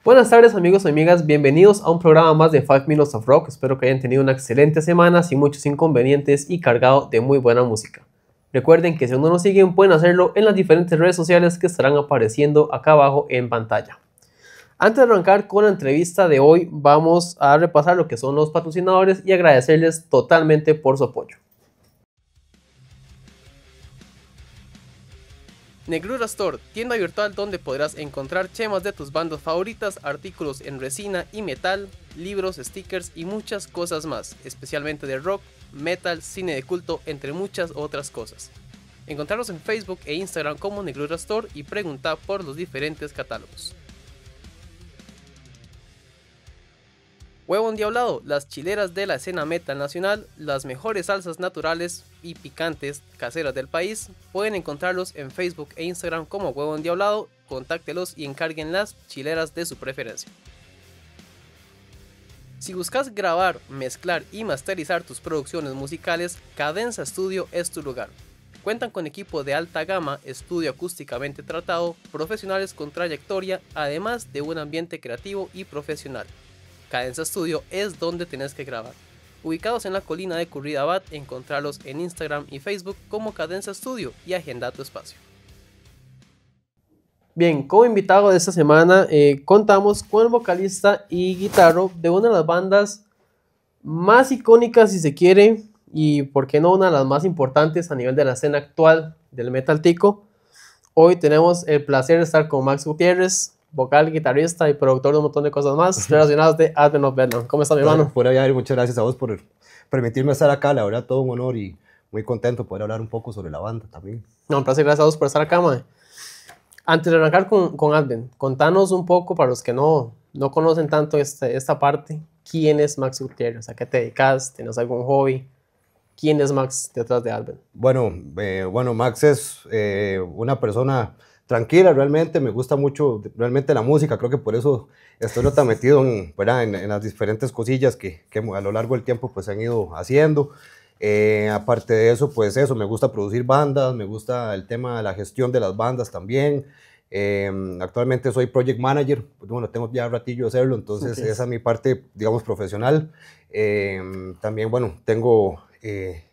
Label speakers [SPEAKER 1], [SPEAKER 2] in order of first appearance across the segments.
[SPEAKER 1] Buenas tardes amigos y amigas, bienvenidos a un programa más de 5 Minutes of Rock. Espero que hayan tenido una excelente semana sin muchos inconvenientes y cargado de muy buena música. Recuerden que si aún no nos siguen pueden hacerlo en las diferentes redes sociales que estarán apareciendo acá abajo en pantalla. Antes de arrancar con la entrevista de hoy, vamos a repasar lo que son los patrocinadores y agradecerles totalmente por su apoyo. Negrura Store, tienda virtual donde podrás encontrar chemas de tus bandas favoritas, artículos en resina y metal, libros, stickers y muchas cosas más, especialmente de rock, metal, cine de culto, entre muchas otras cosas. Encontrarlos en Facebook e Instagram como Negrura Store y pregunta por los diferentes catálogos. Huevo Endiablado, las chileras de la escena metal nacional, las mejores salsas naturales y picantes caseras del país. Pueden encontrarlos en Facebook e Instagram como Huevo Endiablado. Contáctelos y encarguen las chileras de su preferencia. Si buscas grabar, mezclar y masterizar tus producciones musicales, Cadenza Studio es tu lugar. Cuentan con equipo de alta gama, estudio acústicamente tratado, profesionales con trayectoria, además de un ambiente creativo y profesional. Cadenza Studio es donde tenés que grabar. Ubicados en la colina de Curridabat, encontrarlos en Instagram y Facebook como Cadenza Studio y agenda tu espacio. Bien, como invitado de esta semana contamos con el vocalista y guitarro de una de las bandas más icónicas, si se quiere, y por qué no una de las más importantes a nivel de la escena actual del metal tico. Hoy tenemos el placer de estar con Max Gutiérrez, vocal, guitarrista y productor de un montón de cosas más relacionadas de Advent of Bedlam. ¿Cómo está mi hermano?
[SPEAKER 2] Por allá, muchas gracias a vos por permitirme estar acá, la verdad todo un honor y muy contento de poder hablar un poco sobre la banda también.
[SPEAKER 1] No, un placer, gracias a vos por estar acá, mae. Antes de arrancar con Advent, contanos un poco para los que no conocen tanto esta parte, ¿quién es Max Gutiérrez? ¿A qué te dedicas? ¿Tienes algún hobby? ¿Quién es Max detrás de Advent?
[SPEAKER 2] Bueno, Max es una persona tranquila, realmente me gusta mucho realmente la música, creo que por eso estoy no tan metido en las diferentes cosillas que a lo largo del tiempo pues se han ido haciendo. Aparte de eso, pues eso, me gusta producir bandas, me gusta el tema de la gestión de las bandas también. Actualmente soy project manager, pues, bueno, tengo ya ratillo de hacerlo, entonces esa es mi parte, digamos, profesional. También, bueno,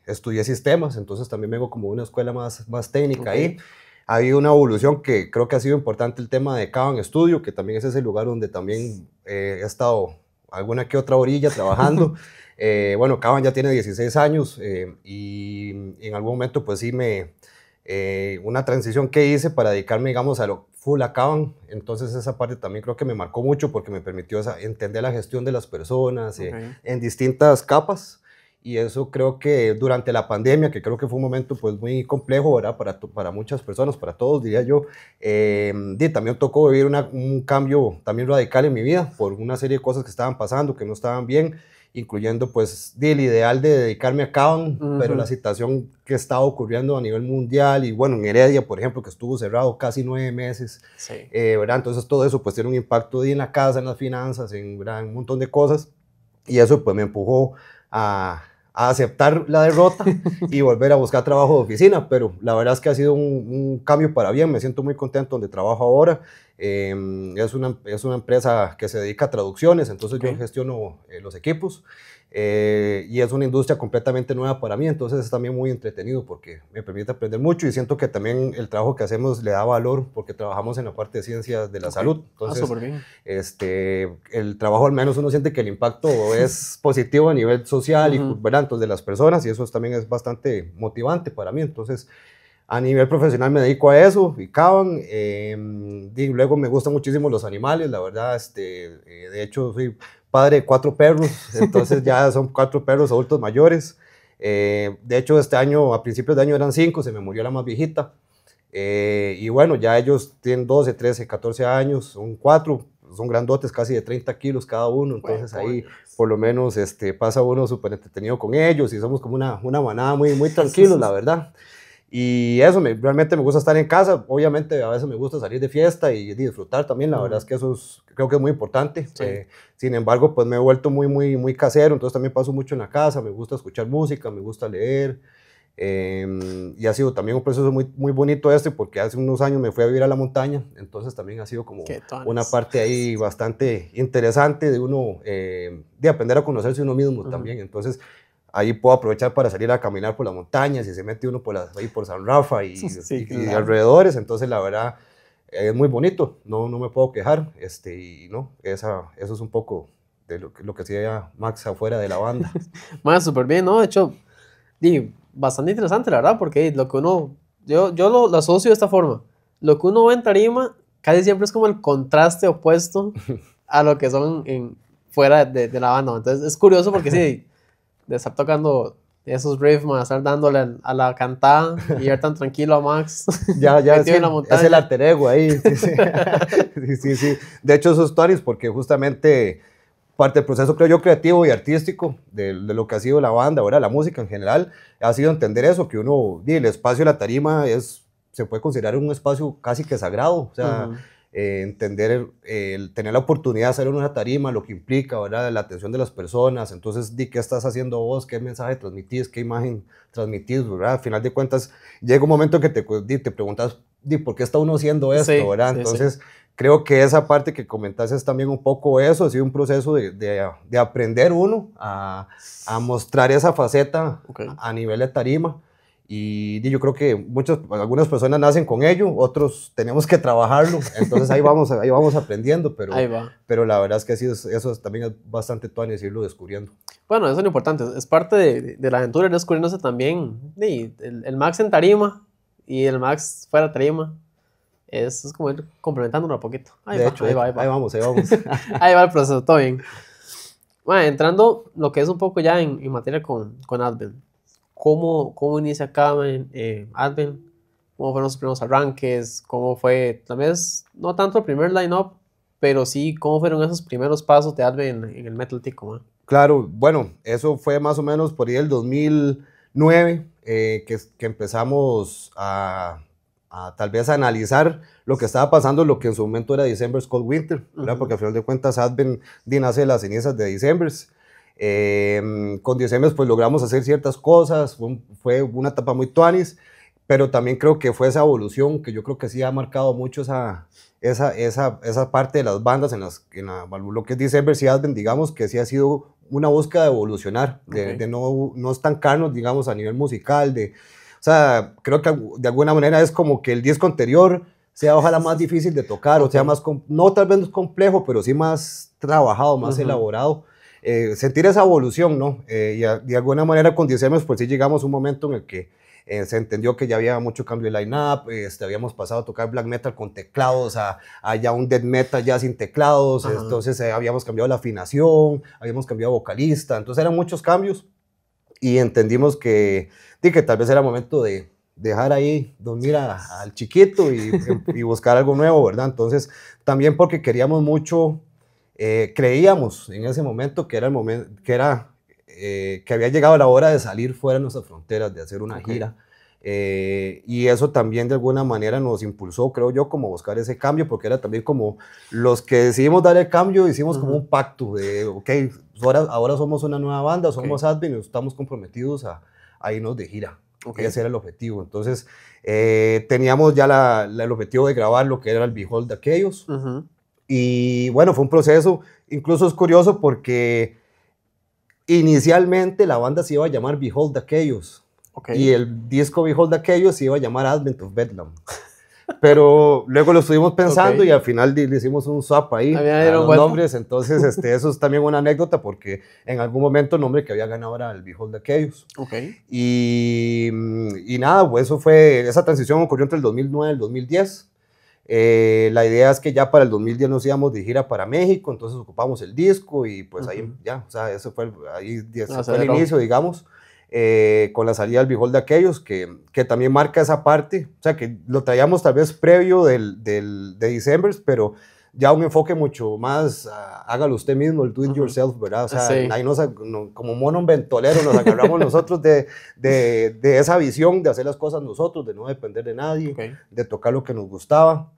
[SPEAKER 2] estudié sistemas, entonces también vengo como de una escuela más técnica ahí. Ha habido una evolución que creo que ha sido importante el tema de Cavan Studio, que también es ese lugar donde también he estado alguna que otra orilla trabajando. Bueno, Cavan ya tiene 16 años y en algún momento pues sí una transición que hice para dedicarme, digamos, a lo full a Cavan. Entonces esa parte también creo que me marcó mucho porque me permitió entender la gestión de las personas en distintas capas. Y eso creo que durante la pandemia, que creo que fue un momento pues muy complejo, ¿verdad? Para muchas personas, para todos diría yo, también tocó vivir un cambio también radical en mi vida por una serie de cosas que estaban pasando, que no estaban bien, incluyendo pues el ideal de dedicarme a Cavan, pero la situación que estaba ocurriendo a nivel mundial y bueno, en Heredia, por ejemplo, que estuvo cerrado casi 9 meses, ¿verdad? Entonces todo eso pues tiene un impacto en la casa, en las finanzas, ¿verdad? En un montón de cosas y eso pues me empujó a aceptar la derrota y volver a buscar trabajo de oficina, pero la verdad es que ha sido un cambio para bien, me siento muy contento donde trabajo ahora. Es una empresa que se dedica a traducciones, entonces yo gestiono los equipos y es una industria completamente nueva para mí, entonces es también muy entretenido porque me permite aprender mucho y siento que también el trabajo que hacemos le da valor porque trabajamos en la parte de ciencias de la salud, entonces el trabajo al menos uno siente que el impacto es positivo a nivel social y ¿verdad? Entonces de las personas y eso también es bastante motivante para mí, entonces a nivel profesional me dedico a eso, y Cavan, y luego me gustan muchísimo los animales, la verdad, de hecho soy padre de 4 perros, entonces ya son 4 perros adultos mayores, de hecho este año, a principios de año eran 5, se me murió la más viejita, y bueno, ya ellos tienen 12, 13, 14 años, son 4, son grandotes, casi de 30 kilos cada uno, entonces ahí por lo menos pasa uno súper entretenido con ellos y somos como una manada muy tranquilos, la verdad. Y eso, realmente me gusta estar en casa, obviamente a veces me gusta salir de fiesta y disfrutar también, la verdad es que eso creo que es muy importante. Sin embargo, pues me he vuelto muy casero, entonces también paso mucho en la casa, me gusta escuchar música, me gusta leer, Y ha sido también un proceso muy, muy bonito porque hace unos años me fui a vivir a la montaña, entonces también ha sido como una parte ahí bastante interesante de uno, de aprender a conocerse uno mismo también. Entonces ahí puedo aprovechar para salir a caminar por las montañas y se mete uno ahí por San Rafa y alrededores, entonces la verdad es muy bonito, no me puedo quejar, y no, eso es un poco de lo que hacía Max afuera de la banda.
[SPEAKER 1] Más súper bien, ¿no? De hecho, bastante interesante, la verdad, porque lo que uno, yo lo asocio de esta forma, lo que uno ve en tarima casi siempre es como el contraste opuesto a lo que son fuera de la banda. Entonces es curioso porque sí, de estar tocando esos riffs, estar dándole a la cantada y ver tan tranquilo a Max
[SPEAKER 2] ya
[SPEAKER 1] metido en la montaña.
[SPEAKER 2] es el alter ego ahí. Sí. De hecho, esos stories, porque justamente parte del proceso, creo yo, creativo y artístico de lo que ha sido la banda, ahora la música en general, ha sido entender eso, que uno, el espacio de la tarima se puede considerar un espacio casi que sagrado, o sea, entender, tener la oportunidad de hacer una tarima, lo que implica, ¿verdad? La atención de las personas, entonces, ¿qué estás haciendo vos? ¿Qué mensaje transmitís? ¿Qué imagen transmitís? ¿Verdad? Al final de cuentas, llega un momento que te preguntas, ¿por qué está uno haciendo esto? ¿Verdad? Entonces, creo que esa parte que comentaste es también un poco eso, ha sido un proceso de aprender uno a mostrar esa faceta a nivel de tarima. Y yo creo que algunas personas nacen con ello, otros tenemos que trabajarlo, entonces ahí vamos aprendiendo, pero la verdad es que eso también es bastante tuanis irlo descubriendo.
[SPEAKER 1] Bueno, eso es lo importante, es parte de la aventura, descubriéndose también el Max en tarima y el Max fuera de tarima. Es como ir complementándolo un poquito. Ahí
[SPEAKER 2] vamos.
[SPEAKER 1] Ahí va el proceso, todo bien. Bueno, entrando lo que es un poco ya en materia con Advent. ¿Cómo inicia acá Advent? ¿Cómo fueron los primeros arranques? ¿Cómo fue, tal vez, no tanto el primer line-up, pero sí, cómo fueron esos primeros pasos de Advent en el Metal Tico, man?
[SPEAKER 2] Claro, bueno, eso fue más o menos por ahí el 2009, que empezamos a tal vez a analizar lo que estaba pasando, lo que en su momento era December's Cold Winter, ¿verdad? Porque al final de cuentas Advent nace de las cenizas de December's. Con December's pues logramos hacer ciertas cosas, fue una etapa muy tuanis, pero también creo que fue esa evolución que yo creo que sí ha marcado mucho esa parte de las bandas en lo que es December's y Advent, digamos que sí ha sido una búsqueda de evolucionar, de no estancarnos, digamos, a nivel musical, o sea, creo que de alguna manera es como que el disco anterior sea ojalá más difícil de tocar, o sea, no tal vez complejo, pero sí más trabajado, más elaborado. Sentir esa evolución, ¿no? Y de alguna manera con December's, pues sí llegamos a un momento en el que se entendió que ya había mucho cambio de line-up, habíamos pasado a tocar black metal con teclados, a ya un death metal ya sin teclados, entonces habíamos cambiado la afinación, habíamos cambiado vocalista, entonces eran muchos cambios y entendimos que tal vez era momento de dejar ahí dormir al chiquito y buscar algo nuevo, ¿verdad? Entonces, también porque queríamos mucho, creíamos en ese momento que era el momento, que había llegado la hora de salir fuera de nuestras fronteras, de hacer una gira. Y eso también de alguna manera nos impulsó, creo yo, como buscar ese cambio, porque era también como los que decidimos dar el cambio, hicimos como un pacto de, ok, ahora somos una nueva banda, somos Advent y estamos comprometidos a irnos de gira. Ese era el objetivo. Entonces, teníamos ya el objetivo de grabar lo que era el Behold de aquellos. Y bueno, fue un proceso, incluso es curioso porque inicialmente la banda se iba a llamar Behold de aquellos. Y el disco Behold de aquellos se iba a llamar Advent of Bedlam. Pero luego lo estuvimos pensando y al final le hicimos un swap ahí a los nombres. Entonces, eso es también una anécdota porque en algún momento el nombre que había ganado era el Behold de aquellos. Y nada, pues esa transición ocurrió entre el 2009 y el 2010. La idea es que ya para el 2010 nos íbamos de gira para México, entonces ocupamos el disco y pues ahí ya, o sea, ese fue el inicio, digamos. Con la salida del Behold de aquellos, que también marca esa parte, o sea, que lo traíamos tal vez previo de December's, pero ya un enfoque mucho más, hágalo usted mismo, el do it yourself, ¿verdad? O sea, ahí como mono en ventolero nos agarramos nosotros de esa visión de hacer las cosas nosotros, de no depender de nadie, de tocar lo que nos gustaba.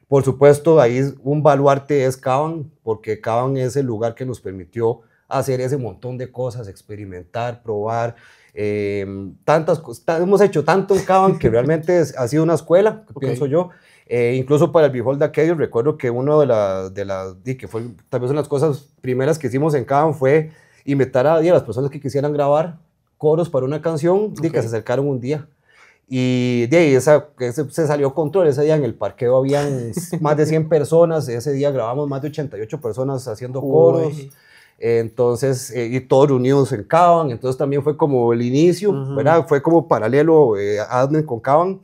[SPEAKER 2] Por supuesto, ahí un baluarte es Caban, porque Caban es el lugar que nos permitió hacer ese montón de cosas, experimentar, probar, Hemos hecho tanto en Caban que realmente ha sido una escuela, pienso yo. Incluso para el Behold de aquellos, recuerdo que que fue tal vez una de las cosas primeras que hicimos en Caban fue invitar a las personas que quisieran grabar coros para una canción, que se acercaron un día. Y de ahí se salió control. Ese día en el parqueo habían más de 100 personas. Ese día grabamos más de 88 personas haciendo coros. Entonces, y todos reunidos en Caban. Entonces también fue como el inicio, ¿verdad? Fue como paralelo Admin con Caban.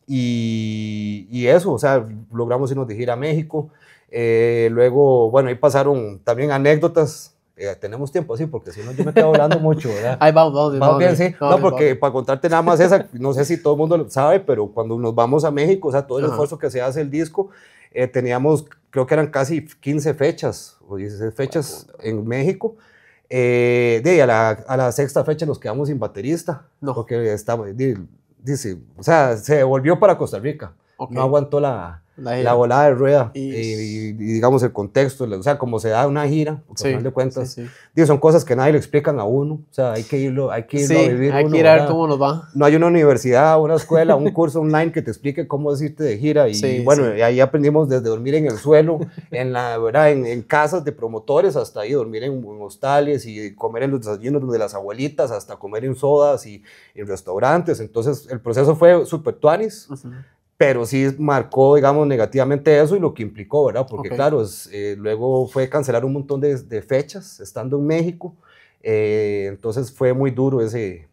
[SPEAKER 2] Y eso, o sea, logramos irnos de gira a México. Luego, bueno, ahí pasaron también anécdotas. Tenemos tiempo así, porque si no yo me quedo hablando mucho, ¿verdad?
[SPEAKER 1] Ahí vamos
[SPEAKER 2] bien, sí. No, porque para contarte nada más esa, no sé si todo el mundo lo sabe, pero cuando nos vamos a México, o sea, todo el esfuerzo que se hace el disco, teníamos, creo que eran casi 15 fechas o 16 fechas en México. A la sexta fecha nos quedamos sin baterista, porque dice, o sea, se devolvió para Costa Rica, no aguantó la volada de rueda y digamos el contexto, o sea, como se da una gira, porque al final de cuentas, son cosas que nadie le explican a uno, o sea, hay que irlo a vivir.
[SPEAKER 1] Hay que ir a ver cómo nos va.
[SPEAKER 2] No hay una universidad, una escuela, un curso online que te explique cómo es irte de gira, y ahí aprendimos desde dormir en el suelo, en casas de promotores, hasta ahí dormir en hostales y comer en los desayunos de las abuelitas, hasta comer en sodas y en restaurantes. Entonces el proceso fue súper tuanis. Pero sí marcó, digamos, negativamente eso y lo que implicó, ¿verdad? Porque claro, luego fue cancelar un montón de fechas estando en México. Entonces fue muy duro ese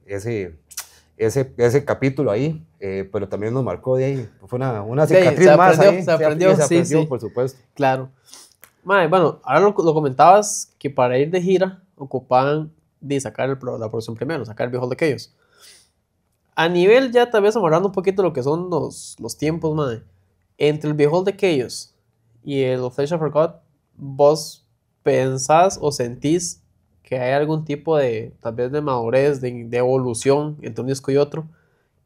[SPEAKER 2] capítulo ahí, pero también nos marcó de ahí. Fue una cicatriz más ahí.
[SPEAKER 1] Se aprendió,
[SPEAKER 2] sí, por supuesto.
[SPEAKER 1] Claro. Bueno, ahora lo comentabas que para ir de gira ocupaban de sacar la producción primero, sacar el Behold de aquellos. A nivel ya tal vez amarrando un poquito lo que son los tiempos, madre. Entre el Behold de aquellos y el Flesh of God, ¿vos pensás o sentís que hay algún tipo de, tal vez de madurez, de evolución entre un disco y otro?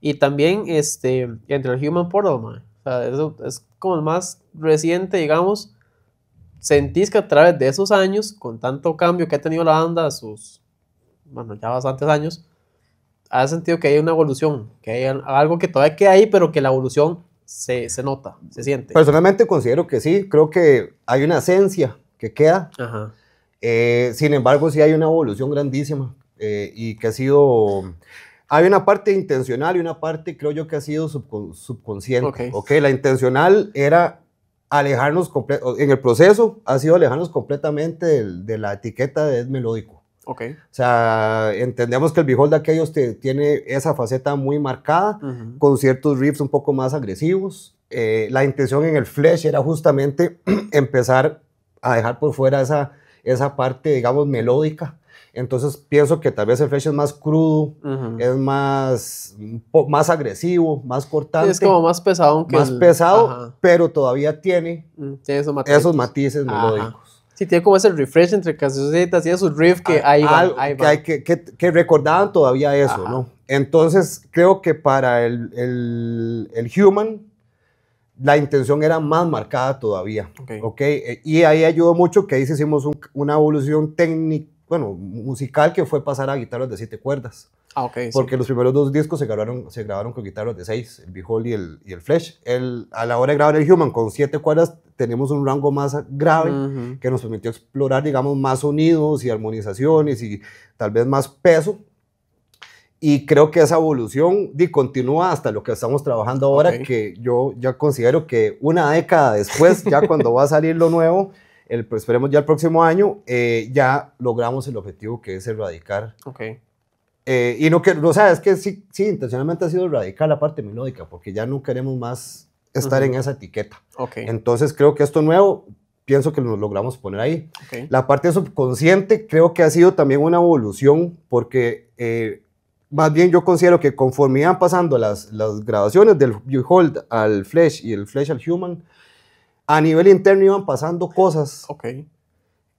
[SPEAKER 1] Y también entre el Human Portal, madre. O sea, eso es como el más reciente, digamos. ¿Sentís que a través de esos años, con tanto cambio que ha tenido la banda, ya bastantes años, has sentido que hay una evolución, que hay algo que todavía queda ahí, pero que la evolución se nota, se siente?
[SPEAKER 2] Personalmente considero que sí, creo que hay una esencia que queda. Sin embargo, sí hay una evolución grandísima y que ha sido... Hay una parte intencional y una parte, creo yo, que ha sido subconsciente. La intencional era alejarnos, en el proceso ha sido alejarnos completamente de la etiqueta de death melódico. O sea, entendemos que el Behold de aquellos tiene esa faceta muy marcada, con ciertos riffs un poco más agresivos. La intención en el Flesh era justamente empezar a dejar por fuera esa parte, digamos, melódica. Entonces pienso que tal vez el Flesh es más crudo, es más agresivo, más cortante.
[SPEAKER 1] Es como más pesado.
[SPEAKER 2] Más pesado, pero todavía tiene esos matices melódicos.
[SPEAKER 1] Sí, tiene como ese refresh entre cancioncitas y esos riffs que ahí van.
[SPEAKER 2] Que recordaban todavía eso, ¿no? Entonces, creo que para el Human, la intención era más marcada todavía, y ahí ayudó mucho que ahí hicimos una evolución técnica, musical, que fue pasar a guitarras de 7 cuerdas. Porque los primeros 2 discos se grabaron con guitarras de 6, el Behold y el Flesh. A la hora de grabar el Human con 7 cuerdas, tenemos un rango más grave que nos permitió explorar, digamos, más sonidos y armonizaciones y tal vez más peso. Y creo que esa evolución continúa hasta lo que estamos trabajando ahora, que yo ya considero que una década después, ya cuando va a salir lo nuevo, pues esperemos ya el próximo año, ya logramos el objetivo, que es erradicar. Y no, o sea, es que sí, intencionalmente ha sido erradicar la parte melódica, porque ya no queremos más estar en esa etiqueta. Entonces creo que esto nuevo, pienso que nos logramos poner ahí. La parte subconsciente creo que ha sido también una evolución, porque más bien yo considero que conforme iban pasando las grabaciones del Behold al Flesh y el Flesh al Human, a nivel interno iban pasando cosas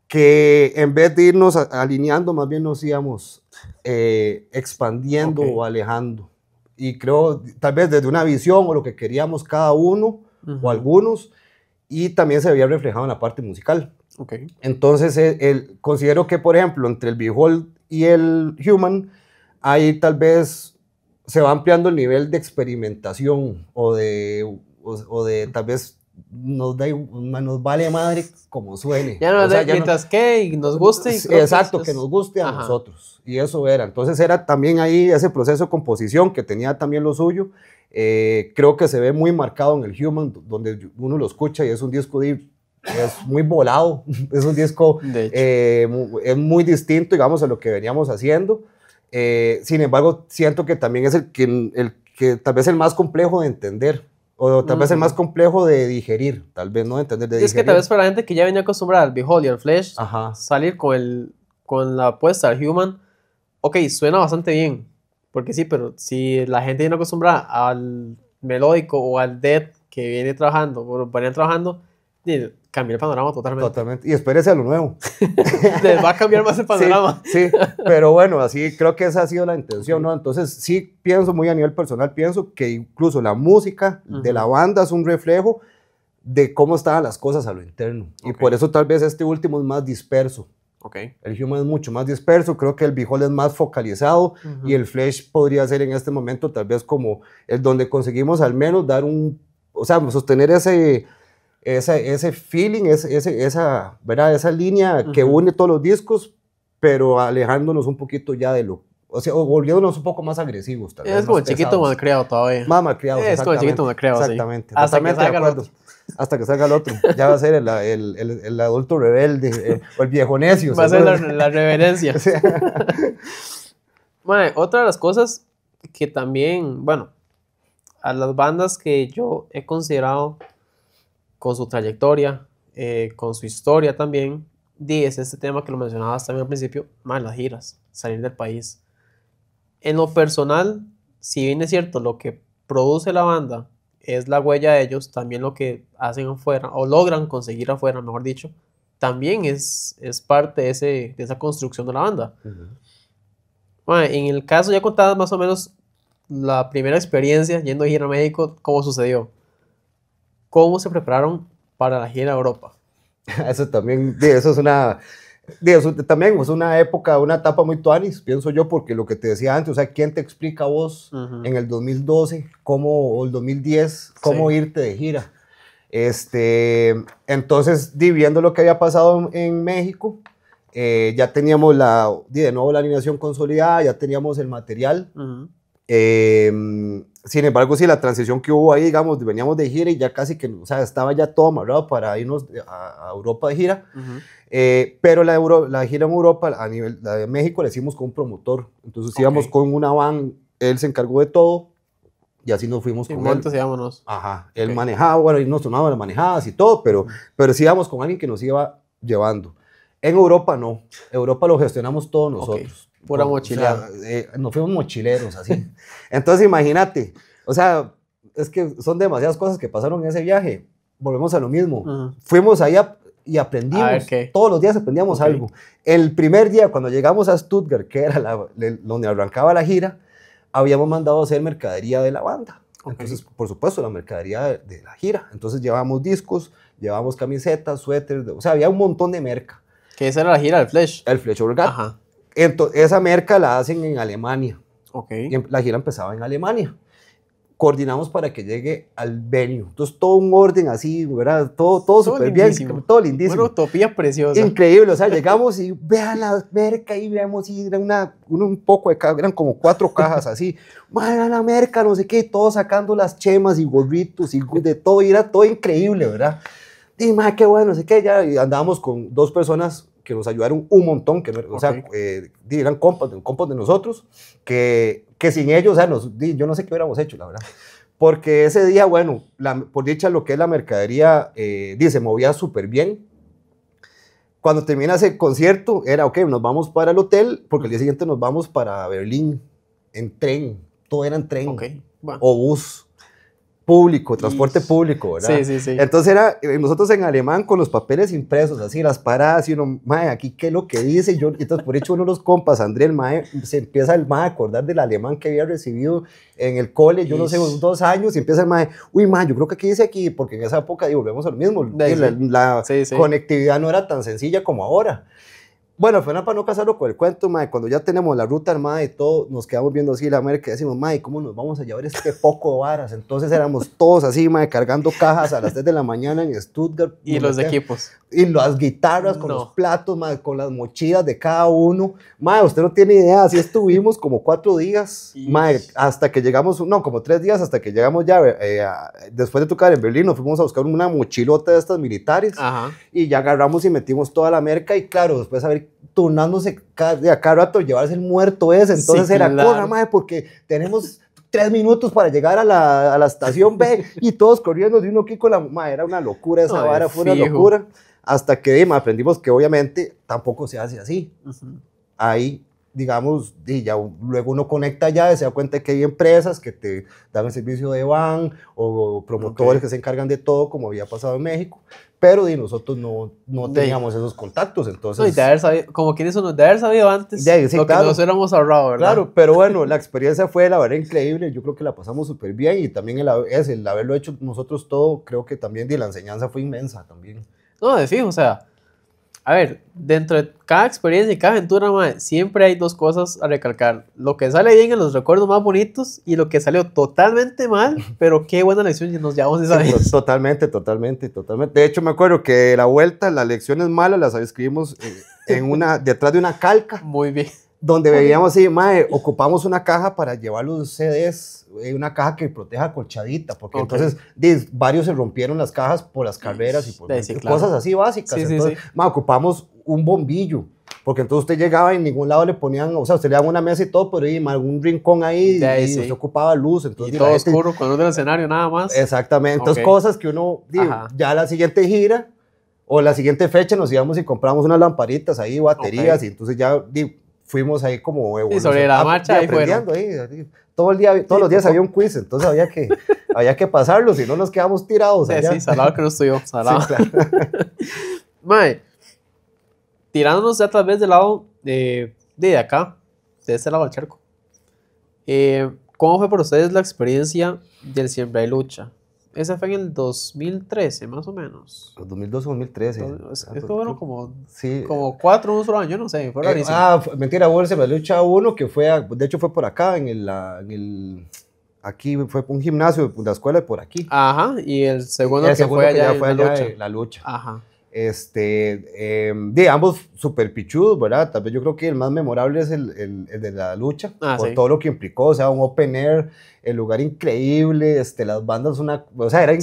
[SPEAKER 2] que en vez de irnos alineando, más bien nos íbamos expandiendo o alejando. Y creo, tal vez desde una visión o lo que queríamos cada uno o algunos, y también se había reflejado en la parte musical. Entonces, considero que, por ejemplo, entre el Behold y el Human, ahí tal vez se va ampliando el nivel de experimentación o de tal vez nos vale madre como suene.
[SPEAKER 1] Ya no,
[SPEAKER 2] o sea,
[SPEAKER 1] mientras que nos guste.
[SPEAKER 2] Exacto, que nos guste a nosotros. Y eso era. Entonces era también ahí ese proceso de composición que tenía también lo suyo. Creo que se ve muy marcado en el Human, donde uno lo escucha y es un disco es muy volado, es un disco es muy distinto, digamos, a lo que veníamos haciendo. Sin embargo, siento que también es el que tal vez el más complejo de entender, o tal vez el más complejo de digerir, tal vez no de entender, de digerir.
[SPEAKER 1] Es que tal vez para la gente que ya venía acostumbrada al Behold y al Flesh, salir con la apuesta al Human, ok, suena bastante bien, porque sí, pero si la gente viene acostumbrada al melódico o al death que viene trabajando, o venían trabajando, cambia el panorama totalmente.
[SPEAKER 2] Y espérese a lo nuevo.
[SPEAKER 1] Les va a cambiar más el panorama.
[SPEAKER 2] Sí, pero bueno, así creo que esa ha sido la intención, ¿no? Entonces sí pienso muy a nivel personal, pienso que incluso la música de la banda es un reflejo de cómo estaban las cosas a lo interno. Y por eso tal vez este último es más disperso. El Human es mucho más disperso, creo que el Behold es más focalizado y el Flesh podría ser en este momento tal vez como el donde conseguimos al menos dar sostener ese feeling, ¿verdad? Esa línea que une todos los discos, pero alejándonos un poquito ya de lo, o volviéndonos un poco más agresivos. Tal vez,
[SPEAKER 1] es como el chiquito malcriado todavía.
[SPEAKER 2] Más malcriado.
[SPEAKER 1] Es como el chiquito malcriado,
[SPEAKER 2] exactamente.
[SPEAKER 1] Sí. Hasta que salga el otro.
[SPEAKER 2] Hasta que salga el otro. Ya va a ser el adulto rebelde, o el viejo necio.
[SPEAKER 1] Va a ser la reverencia. Bueno, otra de las cosas que también, bueno, a las bandas que yo he considerado con su trayectoria, con su historia también, es este tema que lo mencionabas también al principio, más las giras, salir del país. En lo personal, si bien es cierto, lo que produce la banda es la huella de ellos, también lo que hacen afuera, o logran conseguir afuera, mejor dicho, también es parte de esa construcción de la banda. Bueno, en el caso ya contabas más o menos la primera experiencia yendo a gira a México, ¿cómo sucedió? ¿Cómo se prepararon para la gira a Europa?
[SPEAKER 2] Eso también, eso también es una época, una etapa muy tuanis, pienso yo, porque lo que te decía antes, o sea, ¿quién te explica a vos en el 2012 o el 2010 cómo irte de gira? Entonces, viendo lo que había pasado en México, ya teníamos de nuevo la alineación consolidada, ya teníamos el material. Sin embargo, sí, la transición que hubo ahí, digamos, veníamos de gira y ya casi que, o sea, estaba ya todo amarrado para irnos a Europa de gira. Pero la gira en Europa, la de México, la hicimos con un promotor. Entonces íbamos con una van, él se encargó de todo y así nos fuimos con él.
[SPEAKER 1] Vámonos.
[SPEAKER 2] Él manejaba, bueno, y nos tomábamos las manejadas y todo, pero sí íbamos con alguien que nos iba llevando. En Europa no, Europa lo gestionamos todos nosotros.
[SPEAKER 1] Pura mochilera.
[SPEAKER 2] O sea, nos fuimos mochileros, así. Entonces, imagínate, o sea, es que son demasiadas cosas que pasaron en ese viaje. Volvemos a lo mismo. Fuimos allá y aprendimos. Todos los días aprendíamos algo. El primer día, cuando llegamos a Stuttgart, que era donde arrancaba la gira, habíamos mandado a hacer mercadería de la banda. Entonces, por supuesto, la mercadería de la gira. Entonces, llevábamos discos, llevábamos camisetas, suéteres, o sea, había un montón de merca.
[SPEAKER 1] ¿Qué esa era la gira del Flesh?
[SPEAKER 2] El Flesh Orgat. Entonces, esa merca la hacen en Alemania. Y la gira empezaba en Alemania. Coordinamos para que llegue al venue. Entonces, todo un orden así, ¿verdad? Todo súper bien, todo lindísimo.
[SPEAKER 1] Una utopía preciosa.
[SPEAKER 2] Increíble, o sea, llegamos y vean la merca y veamos, y era un poco de cajas, eran como 4 cajas así. Era la merca, no sé qué, todos sacando las chemas y gorritos y de todo, y era todo increíble, ¿verdad? Y, qué bueno, no sé qué, ya y andábamos con 2 personas que nos ayudaron un montón, o sea, eran compas de nosotros, que sin ellos, o sea, yo no sé qué hubiéramos hecho, la verdad. Porque ese día, bueno, por dicha lo que es la mercadería, se movía súper bien. Cuando termina ese concierto, era, ok, nos vamos para el hotel, porque el día siguiente nos vamos para Berlín, en tren, todo era en tren, o bus. Público, transporte público, ¿verdad?
[SPEAKER 1] Sí.
[SPEAKER 2] Entonces nosotros en alemán con los papeles impresos, así, las paradas, y uno, aquí qué es lo que dice, entonces por hecho uno de los compas, André, se empieza a acordar del alemán que había recibido en el cole, yo no sé, unos 2 años, y empieza el yo creo que aquí dice aquí, porque en esa época, volvemos a lo mismo, la conectividad no era tan sencilla como ahora. Bueno, al final, para no casarlo con el cuento, mae, cuando ya tenemos la ruta armada y todo, nos quedamos viendo así la América y decimos, mae, ¿cómo nos vamos a llevar este poco de varas? Entonces éramos todos así, mae, cargando cajas a las 3 de la mañana en Stuttgart.
[SPEAKER 1] Y los equipos.
[SPEAKER 2] Y las guitarras con los platos, mae, con las mochilas de cada uno. Mae, usted no tiene idea, así estuvimos como 4 días, mae, hasta que llegamos, no, como 3 días, hasta que llegamos ya, después de tocar en Berlín, nos fuimos a buscar una mochilota de estas militares.
[SPEAKER 1] Ajá.
[SPEAKER 2] Y ya agarramos y metimos toda la merca y claro, después a ver, turnándose cada rato, llevarse el muerto ese, entonces sí, era claro. Cosa, mae, porque tenemos 3 minutos para llegar a la estación B y todos corriendo de uno aquí con la, mae, era una locura esa vara, fue una locura, hasta que aprendimos que obviamente tampoco se hace así. Ahí, digamos, y ya luego uno conecta ya y se da cuenta que hay empresas que te dan el servicio de van o promotores que se encargan de todo, como había pasado en México, pero nosotros no teníamos esos contactos, entonces...
[SPEAKER 1] No, y de haber sabido, como quienes uno, de haber sabido antes
[SPEAKER 2] sí,
[SPEAKER 1] lo
[SPEAKER 2] claro,
[SPEAKER 1] que nos hubiéramos ahorrado, ¿verdad?
[SPEAKER 2] Claro, pero bueno, la experiencia fue, la verdad, increíble, yo creo que la pasamos súper bien, y también el haberlo hecho nosotros todo, creo que también la enseñanza fue inmensa también.
[SPEAKER 1] No, de fijo, o sea, a ver, dentro de cada experiencia y cada aventura, mae, siempre hay 2 cosas a recalcar. Lo que sale bien en los recuerdos más bonitos y lo que salió totalmente mal, pero qué buena lección nos llevamos esa vez.
[SPEAKER 2] Totalmente. De hecho, me acuerdo que la vuelta, las lecciones malas las escribimos detrás de una calca.
[SPEAKER 1] Muy bien.
[SPEAKER 2] Donde veíamos así, mae, ocupamos una caja para llevar los CDs, una caja que proteja colchadita, porque entonces varios se rompieron las cajas por las carreras y por cosas así básicas. Entonces, mae, ocupamos un bombillo, porque entonces usted llegaba y en ningún lado le ponían, o sea, usted le daban una mesa y todo, pero en algún rincón ahí y usted ocupaba luz. Entonces,
[SPEAKER 1] y todo oscuro, cuando es del escenario nada más.
[SPEAKER 2] Exactamente, entonces cosas que uno, ya la siguiente gira o la siguiente fecha nos íbamos y compramos unas lamparitas ahí, baterías, y entonces ya... fuimos ahí como
[SPEAKER 1] y sobre la marcha ahí
[SPEAKER 2] aprendiendo ahí, todos los días había un quiz, entonces había que pasarlo, si no nos quedamos tirados allá.
[SPEAKER 1] Sí, salado que no estoy yo, salado.
[SPEAKER 2] Sí, claro.
[SPEAKER 1] Mae, tirándonos ya tal vez del lado de acá, de este lado del charco, ¿cómo fue para ustedes la experiencia del Siembra y Lucha? Ese fue en el 2013, más o menos.
[SPEAKER 2] 2012 o 2013.
[SPEAKER 1] Eso fueron como 4 un solo año, no sé. Fue rarísimo.
[SPEAKER 2] Mentira, hubo el Siembra y Lucha 1 que fue, de hecho fue por acá, aquí fue un gimnasio, la escuela por aquí.
[SPEAKER 1] Ajá, y el segundo que fue allá
[SPEAKER 2] la lucha.
[SPEAKER 1] Ajá.
[SPEAKER 2] Ambos super pichudos, ¿verdad? Tal vez yo creo que el más memorable es el de la lucha, por todo lo que implicó, o sea, un open air, el lugar increíble, las bandas,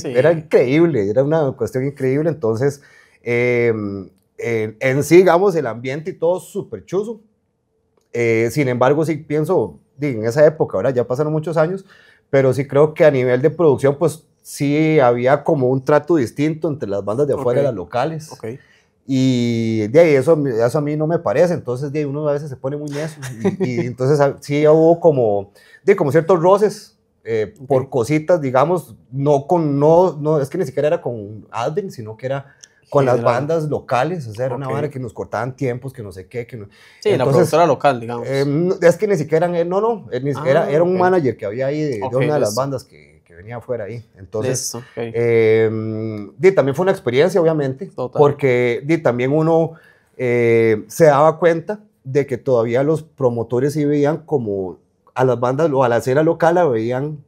[SPEAKER 2] era increíble, era una cuestión increíble, entonces, en sí, digamos, el ambiente y todo súper chuzo. Sin embargo, sí pienso, en esa época, ahora ya pasaron muchos años, pero sí creo que a nivel de producción, pues, sí había como un trato distinto entre las bandas de afuera y las locales. Y de ahí eso a mí no me parece, entonces de ahí uno a veces se pone muy necio. Y entonces sí hubo como ciertos roces por cositas, digamos, no es que ni siquiera era con Advent, sino que era con las bandas locales, o sea, era una banda que nos cortaban tiempos, que no sé qué. Sí,
[SPEAKER 1] entonces, la productora local, digamos.
[SPEAKER 2] Es que ni siquiera era un manager que había ahí de una de las bandas que venía afuera ahí. Entonces, también fue una experiencia, obviamente, porque también uno se daba cuenta de que todavía los promotores sí veían como a las bandas o a la escena local la veían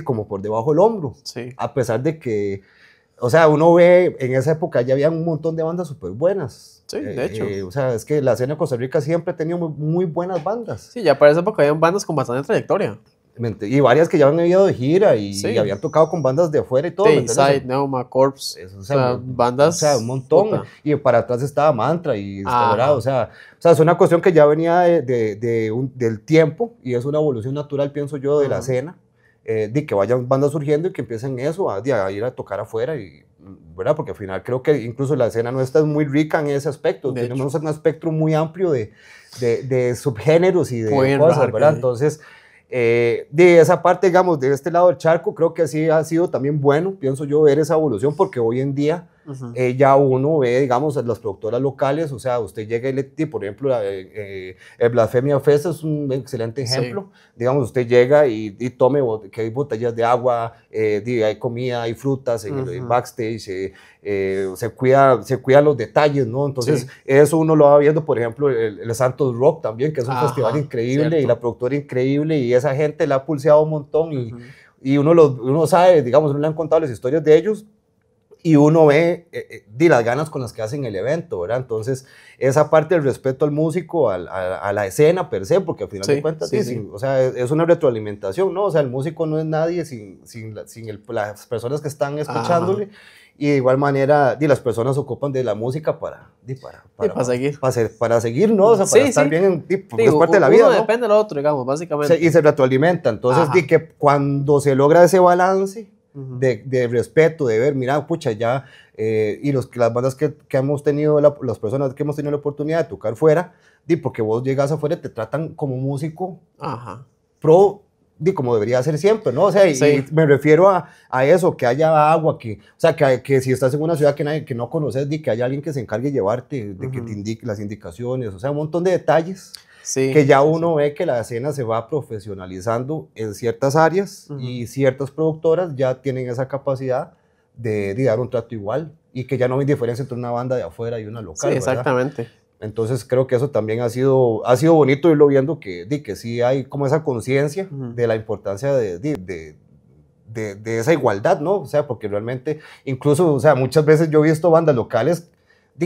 [SPEAKER 2] como por debajo del hombro, a pesar de que, o sea, uno ve, en esa época ya había un montón de bandas súper buenas.
[SPEAKER 1] Sí, de hecho.
[SPEAKER 2] O sea, es que la escena de Costa Rica siempre ha tenido muy buenas bandas.
[SPEAKER 1] Sí, ya para esa época habían bandas con bastante trayectoria.
[SPEAKER 2] Y varias que ya habían ido de gira y habían tocado con bandas de afuera y todo.
[SPEAKER 1] Dayside, Neuma, Corpse, o sea, bandas.
[SPEAKER 2] O sea, un montón. Puta. Y para atrás estaba Mantra y ¿verdad? O sea, es una cuestión que ya venía del tiempo y es una evolución natural, pienso yo, de la escena. De que vayan bandas surgiendo y que empiecen eso, a ir a tocar afuera, ¿verdad? Porque al final creo que incluso la escena nuestra es muy rica en ese aspecto. Tenemos un espectro muy amplio de subgéneros y de cosas, ¿verdad? Entonces, de esa parte, digamos, de este lado del charco, creo que así ha sido también bueno, pienso yo, ver esa evolución, porque hoy en día ya uno ve, digamos, las productoras locales, o sea, usted llega y por ejemplo, el Blasfemia Fest es un excelente ejemplo. Sí. Digamos, usted llega y tome, que hay botellas de agua, hay comida, hay frutas en el backstage, se cuida los detalles, ¿no? Entonces, sí, eso uno lo va viendo, por ejemplo, el Santos Rock también, que es un festival increíble, cierto, y la productora increíble, y esa gente la ha pulseado un montón, y uno sabe, digamos, uno le han contado las historias de ellos, y uno ve las ganas con las que hacen el evento, ¿verdad? Entonces, esa parte del respeto al músico, a la escena per se, porque al final de cuentas, o sea, es una retroalimentación, ¿no? O sea, el músico no es nadie sin las personas que están escuchándole, y de igual manera, las personas ocupan de la música para seguir. Para seguir, ¿no? O sea, para estar bien, porque es parte de la vida,
[SPEAKER 1] uno depende del otro, digamos, básicamente.
[SPEAKER 2] Y se retroalimenta, entonces, que cuando se logra ese balance, de respeto, de ver, mira, pucha, ya, y las bandas que hemos tenido, las personas que hemos tenido la oportunidad de tocar fuera, porque vos llegas afuera y te tratan como músico pro, como debería ser siempre, ¿no? O sea, y me refiero a eso, que haya agua, o sea, que si estás en una ciudad que no conoces, que haya alguien que se encargue de llevarte, de que te indique las indicaciones, o sea, un montón de detalles. Sí, que ya uno ve que la escena se va profesionalizando en ciertas áreas y ciertas productoras ya tienen esa capacidad de dar un trato igual y que ya no hay diferencia entre una banda de afuera y una local.
[SPEAKER 1] Sí, exactamente.
[SPEAKER 2] ¿Verdad? Entonces creo que eso también ha sido bonito irlo viendo que sí hay como esa conciencia de la importancia de esa igualdad, ¿no? O sea, porque realmente incluso, o sea, muchas veces yo he visto bandas locales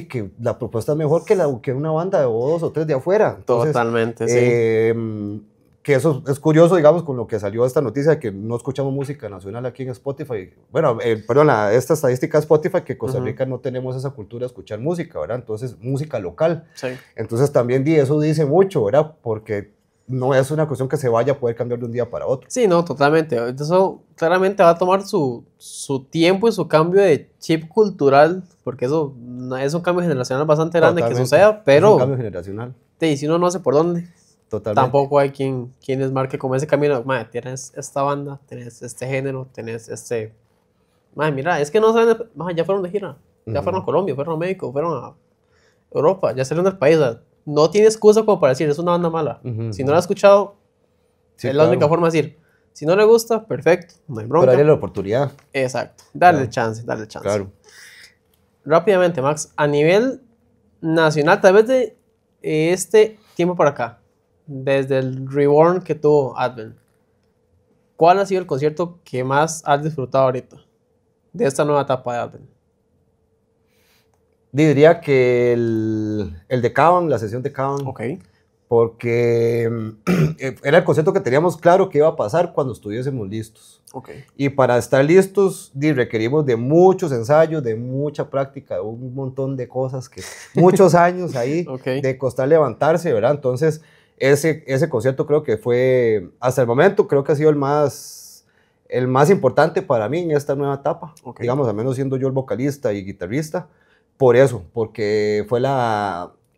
[SPEAKER 2] que la propuesta es mejor que una banda o 2 o 3 de afuera. Entonces,
[SPEAKER 1] totalmente, sí.
[SPEAKER 2] Que eso es curioso, digamos, con lo que salió esta noticia de que no escuchamos música nacional aquí en Spotify. Bueno, perdón, esta estadística de Spotify, que Costa Rica no tenemos esa cultura de escuchar música, ¿verdad? Entonces, música local. Sí. Entonces, también eso dice mucho, ¿verdad? Porque no es una cuestión que se vaya a poder cambiar de un día para otro.
[SPEAKER 1] Sí, no, totalmente. Eso claramente va a tomar su tiempo y su cambio de chip cultural, porque eso es un cambio generacional bastante grande que suceda, pero...
[SPEAKER 2] Es un cambio generacional.
[SPEAKER 1] Sí, si uno no sé por dónde,
[SPEAKER 2] totalmente,
[SPEAKER 1] tampoco hay quien les marque como ese camino. Madre, tienes esta banda, tienes este género, tienes este... Madre, mira, es que no saben... Ya fueron de gira, ya fueron a Colombia, fueron a México, fueron a Europa, ya salieron del país, no tiene excusa como para decir, es una banda mala. Si no la ha escuchado, es la única forma de decir, si no le gusta, perfecto, no hay bronca.
[SPEAKER 2] Pero darle la oportunidad.
[SPEAKER 1] Exacto, darle chance.
[SPEAKER 2] Claro.
[SPEAKER 1] Rápidamente, Max, a nivel nacional, tal vez de este tiempo para acá, desde el Reborn que tuvo Advent, ¿cuál ha sido el concierto que más has disfrutado ahorita de esta nueva etapa de Advent?
[SPEAKER 2] Diría que el de Caban, la sesión de Caban.
[SPEAKER 1] Ok.
[SPEAKER 2] Porque era el concepto que teníamos claro que iba a pasar cuando estuviésemos listos.
[SPEAKER 1] Okay.
[SPEAKER 2] Y para estar listos requerimos de muchos ensayos, de mucha práctica, un montón de cosas, muchos años ahí, de costar levantarse, ¿verdad? Entonces, ese concierto creo que fue, hasta el momento, creo que ha sido el más importante para mí en esta nueva etapa. Digamos, al menos siendo yo el vocalista y guitarrista. Por eso, porque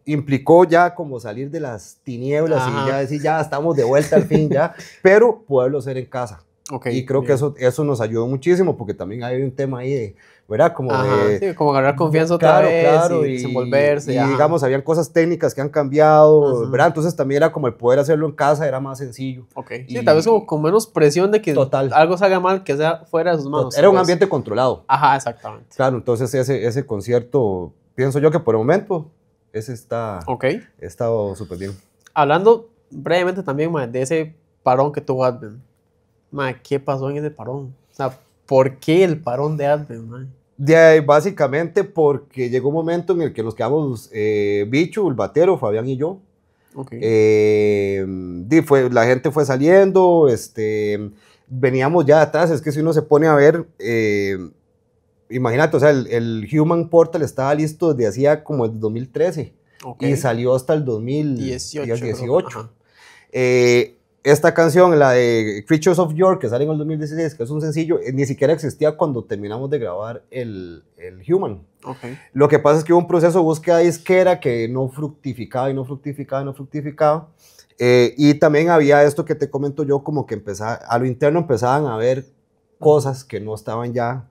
[SPEAKER 2] implicó ya como salir de las tinieblas y ya decir, ya estamos de vuelta al fin, ya, pero poderlo hacer en casa. Y creo que eso nos ayudó muchísimo, porque también hay un tema ahí de, ¿verdad? Como
[SPEAKER 1] sí, como agarrar confianza otra vez,
[SPEAKER 2] claro,
[SPEAKER 1] y desenvolverse.
[SPEAKER 2] Y digamos, habían cosas técnicas que han cambiado, ¿verdad? Entonces también era como el poder hacerlo en casa, era más sencillo.
[SPEAKER 1] Sí, tal vez como con menos presión de que algo salga mal, que sea fuera de sus manos.
[SPEAKER 2] Era un ambiente controlado.
[SPEAKER 1] Exactamente.
[SPEAKER 2] Claro, entonces ese concierto, pienso yo que por el momento, ese está súper bien.
[SPEAKER 1] Hablando brevemente también, de ese parón que tuvo Advent. ¿Qué pasó en ese parón? O sea, ¿por qué el parón de Advent,
[SPEAKER 2] Básicamente porque llegó un momento en el que nos quedamos Bicho, el batero, Fabián y yo. La gente fue saliendo, veníamos ya de atrás. Es que si uno se pone a ver, imagínate, o sea, el Human Portal estaba listo desde hacía como el 2013 y salió hasta el 2018. Esta canción, la de Creatures of York, que sale en el 2016, que es un sencillo, ni siquiera existía cuando terminamos de grabar el Human. Lo que pasa es que hubo un proceso de búsqueda disquera que no fructificaba. Y también había esto que te comento yo, como que a lo interno empezaban a ver cosas que no estaban ya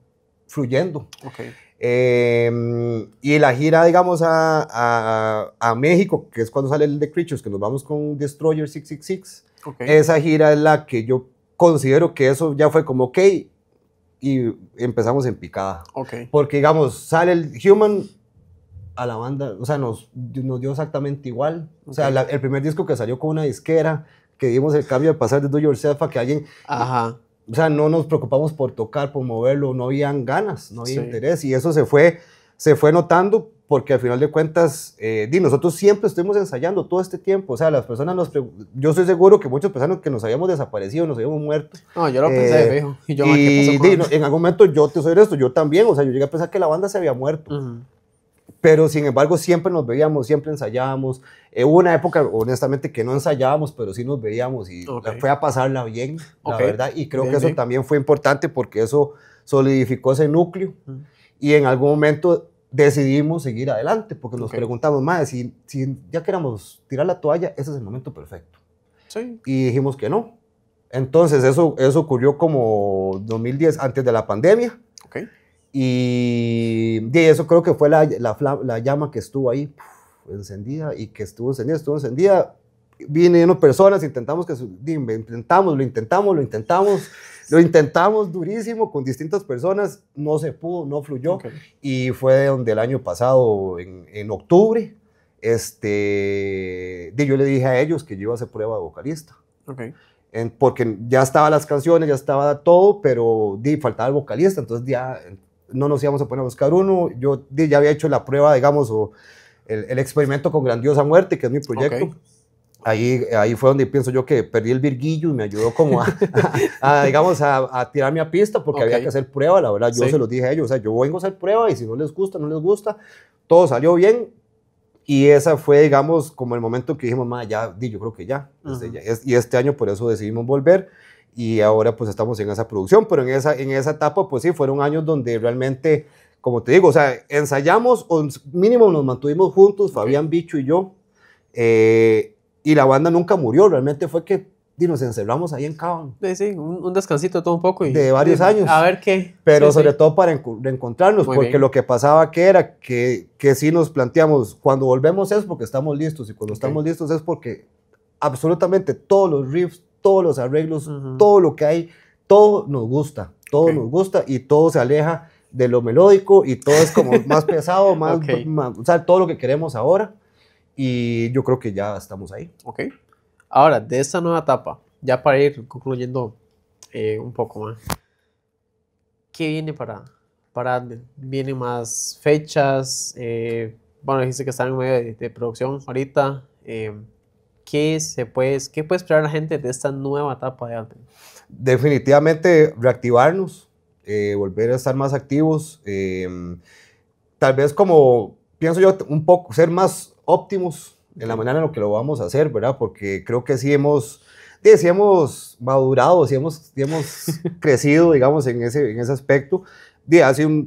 [SPEAKER 2] fluyendo.
[SPEAKER 1] Okay.
[SPEAKER 2] Y la gira, digamos, a México, que es cuando sale el The Creatures, que nos vamos con Destroyer 666,
[SPEAKER 1] Okay.
[SPEAKER 2] esa gira es la que yo considero que eso ya fue como, ok, y empezamos en picada.
[SPEAKER 1] Okay.
[SPEAKER 2] Porque, digamos, sale el Human a la banda, o sea, nos dio exactamente igual. Okay. O sea, el primer disco que salió con una disquera, que dimos el cambio de pasar de Do Yourself a que alguien...
[SPEAKER 1] Ajá.
[SPEAKER 2] O sea, no nos preocupamos por tocar, por moverlo, no habían ganas, no había interés, y eso se fue notando, porque al final de cuentas, nosotros siempre estuvimos ensayando todo este tiempo. O sea, las personas yo estoy seguro que muchas personas que nos habíamos desaparecido, nos habíamos muerto.
[SPEAKER 1] No, yo lo pensé, viejo.
[SPEAKER 2] Y yo, ¿qué pasó en algún momento yo te soy esto, yo también, o sea, yo llegué a pensar que la banda se había muerto. Pero sin embargo siempre nos veíamos, siempre ensayábamos. Hubo una época, honestamente, que no ensayábamos, pero sí nos veíamos y fue a pasarla bien, la verdad. Y creo que eso también fue importante porque eso solidificó ese núcleo. Y en algún momento decidimos seguir adelante porque nos preguntamos, más si ya queramos tirar la toalla, ese es el momento perfecto.
[SPEAKER 1] Sí.
[SPEAKER 2] Y dijimos que no. Entonces eso ocurrió como 2010, antes de la pandemia. Y eso creo que fue la llama que estuvo ahí encendida y que estuvo encendida. Vinieron personas, lo intentamos durísimo con distintas personas, no se pudo, no fluyó. Y fue donde el año pasado, en octubre, yo le dije a ellos que yo iba a hacer prueba de vocalista. Porque ya estaban las canciones, ya estaba todo, pero faltaba el vocalista, entonces ya no nos íbamos a poner a buscar uno. Yo ya había hecho la prueba, digamos, o el experimento con Grandiosa Muerte, que es mi proyecto. Ahí fue donde pienso yo que perdí el virguillo y me ayudó como digamos, a tirarme a pista, porque había que hacer prueba, la verdad. Yo se los dije a ellos, o sea, yo vengo a hacer prueba y si no les gusta, no les gusta. Todo salió bien y esa fue, digamos, como el momento que dijimos, yo creo que ya. Y este año por eso decidimos volver. Y ahora pues estamos en esa producción, pero en esa etapa pues sí, fueron años donde realmente, como te digo, o sea, ensayamos, o mínimo nos mantuvimos juntos, Fabián, Bicho y yo, y la banda nunca murió, realmente fue que nos encerramos ahí en Caban.
[SPEAKER 1] Sí, un descansito todo un poco.
[SPEAKER 2] De varios años.
[SPEAKER 1] A ver qué.
[SPEAKER 2] Pero sobre todo para reencontrarnos, porque lo que pasaba era que sí nos planteamos, cuando volvemos es porque estamos listos, y cuando estamos listos es porque absolutamente todos los riffs, todos los arreglos, todo lo que hay, todo nos gusta y todo se aleja de lo melódico y todo es como más pesado, más, o sea, todo lo que queremos ahora, y yo creo que ya estamos ahí.
[SPEAKER 1] Ahora, de esta nueva etapa, ya para ir concluyendo un poco más, ¿qué viene para ¿Vienen más fechas? Bueno, dijiste que están en medio de producción ahorita. ¿Qué puede esperar la gente de esta nueva etapa de Alpen?
[SPEAKER 2] Definitivamente reactivarnos, volver a estar más activos, tal vez como, pienso yo, un poco ser más óptimos en la manera en la que lo vamos a hacer, ¿verdad? Porque creo que sí hemos madurado, sí hemos crecido, digamos, en ese aspecto. Hace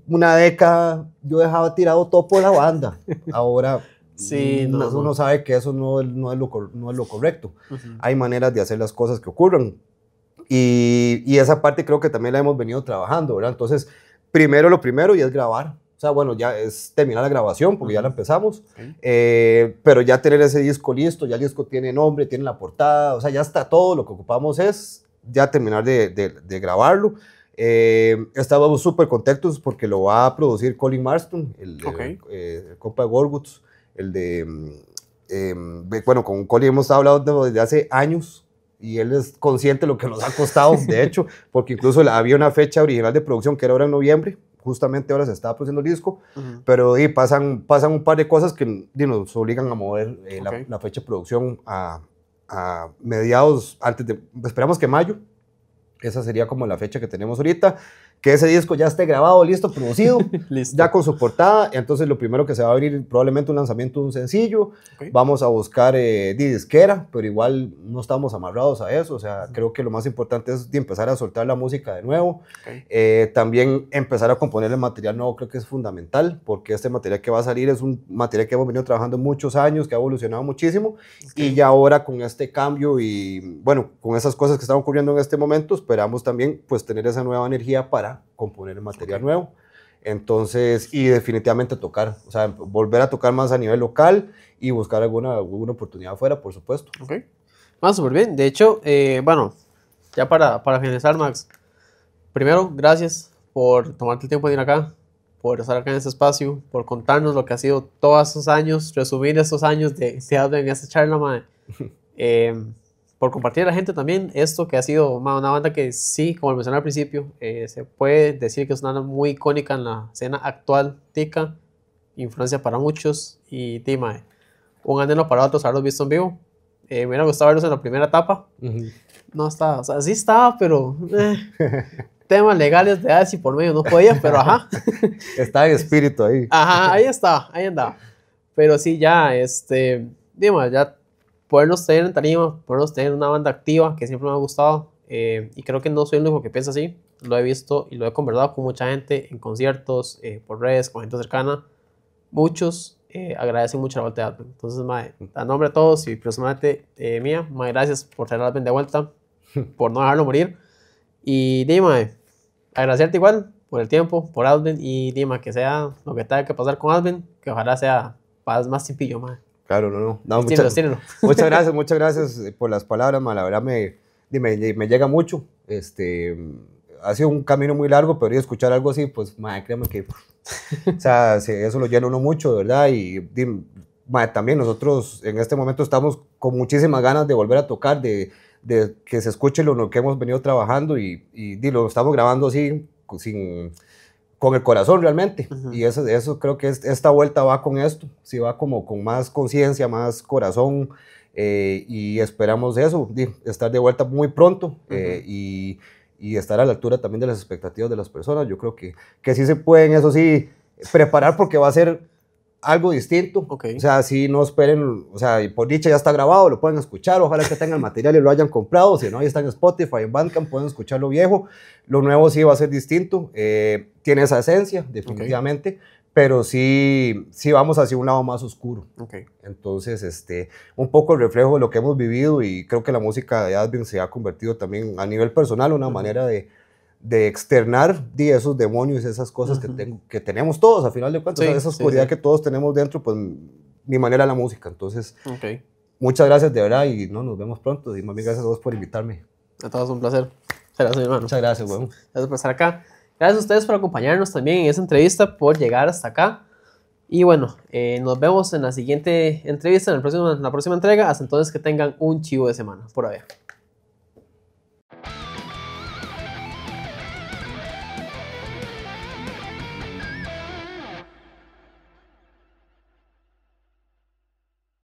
[SPEAKER 2] una década yo dejaba tirado todo por la banda, ahora... Sí, uno sabe que eso no es lo correcto. Hay maneras de hacer las cosas que ocurran. Y esa parte creo que también la hemos venido trabajando, ¿verdad? Entonces, lo primero y es grabar. O sea, bueno, ya es terminar la grabación porque ya la empezamos. Pero ya tener ese disco listo, ya el disco tiene nombre, tiene la portada, o sea, ya está todo. Lo que ocupamos es ya terminar de grabarlo. Estábamos súper contentos porque lo va a producir Colin Marston, el compa de Gorguts. Bueno, con Colin hemos estado hablando desde hace años y él es consciente de lo que nos ha costado, de hecho, porque incluso había una fecha original de producción que era ahora en noviembre, justamente ahora se estaba produciendo el disco, pero pasan un par de cosas que nos obligan a mover la fecha de producción a mediados, esperamos que mayo. Esa sería como la fecha que tenemos ahorita, que ese disco ya esté grabado, listo, producido, ya con su portada. Entonces lo primero que se va a abrir probablemente un lanzamiento de un sencillo. Vamos a buscar disquera, pero igual no estamos amarrados a eso. O sea, creo que lo más importante es empezar a soltar la música de nuevo. También empezar a componer el material nuevo creo que es fundamental, porque este material que va a salir es un material que hemos venido trabajando muchos años, que ha evolucionado muchísimo, y ya ahora con este cambio y bueno, con esas cosas que están ocurriendo en este momento, esperamos también pues tener esa nueva energía para componer material nuevo. Entonces, y definitivamente tocar, o sea, volver a tocar más a nivel local y buscar alguna oportunidad afuera, por supuesto.
[SPEAKER 1] Ok. Súper bien. De hecho, bueno, ya para finalizar, Max, primero, gracias por tomarte el tiempo de ir acá, por estar acá en este espacio, por contarnos lo que ha sido todos esos años, resumir estos años de Advent en esta charla, mae. Por compartir a la gente también esto que ha sido una banda que sí, como lo mencioné al principio, se puede decir que es una banda muy icónica en la escena actual tica, influencia para muchos y mae, un anhelo para otros haberlos visto en vivo. Me hubiera gustado verlos en la primera etapa. No estaba, o sea, sí estaba, pero temas legales de ASI por medio no podía, pero ajá.
[SPEAKER 2] Está en espíritu ahí.
[SPEAKER 1] Ajá, ahí estaba, ahí andaba. Pero sí, ya, digamos, ya podernos tener en tarima, podernos tener una banda activa que siempre me ha gustado. Y creo que no soy el único que piensa así. Lo he visto y lo he conversado con mucha gente en conciertos, por redes, con gente cercana. Muchos agradecen mucho la vuelta de Advent. Entonces, mae, a nombre de todos y personalmente mía, mae, gracias por traer a Advent de vuelta, por no dejarlo morir. Y dime, agradecerte igual por el tiempo, por Advent, y dime que sea lo que tenga que pasar con Advent, que ojalá sea más tiempillo, mae.
[SPEAKER 2] Claro, no. Muchas gracias por las palabras, ma. La verdad me llega mucho. Ha sido un camino muy largo, pero escuchar algo así, pues, ma, créame que, o sea, eso lo llena uno mucho, de verdad. Y ma, también nosotros en este momento estamos con muchísimas ganas de volver a tocar, de que se escuche lo que hemos venido trabajando y lo estamos grabando así, con el corazón realmente. Y eso creo que esta vuelta va con esto, sí, va como con más conciencia, más corazón, y esperamos eso, estar de vuelta muy pronto, y estar a la altura también de las expectativas de las personas. Yo creo que sí se pueden, eso sí, preparar, porque va a ser algo distinto.
[SPEAKER 1] Okay.
[SPEAKER 2] O sea, sí, no esperen, o sea, por dicha ya está grabado, lo pueden escuchar, ojalá que tengan el material y lo hayan comprado, si no, ahí está en Spotify, en Bandcamp, pueden escuchar lo viejo. Lo nuevo sí va a ser distinto, tiene esa esencia, definitivamente, pero sí vamos hacia un lado más oscuro. Entonces, un poco el reflejo de lo que hemos vivido, y creo que la música de Advent se ha convertido también a nivel personal una manera de externar esos demonios, esas cosas que tenemos todos, a final de cuentas, sí, esa oscuridad que todos tenemos dentro, pues mi manera es la música. Entonces, muchas gracias de verdad, y nos vemos pronto. Y más bien, gracias a vos por invitarme.
[SPEAKER 1] A todos un placer. Gracias, hermano.
[SPEAKER 2] Muchas gracias, weón.
[SPEAKER 1] Gracias por estar acá. Gracias a ustedes por acompañarnos también en esta entrevista, por llegar hasta acá. Y bueno, nos vemos en la siguiente entrevista, en la próxima entrega. Hasta entonces, que tengan un chivo de semana. Por ahora.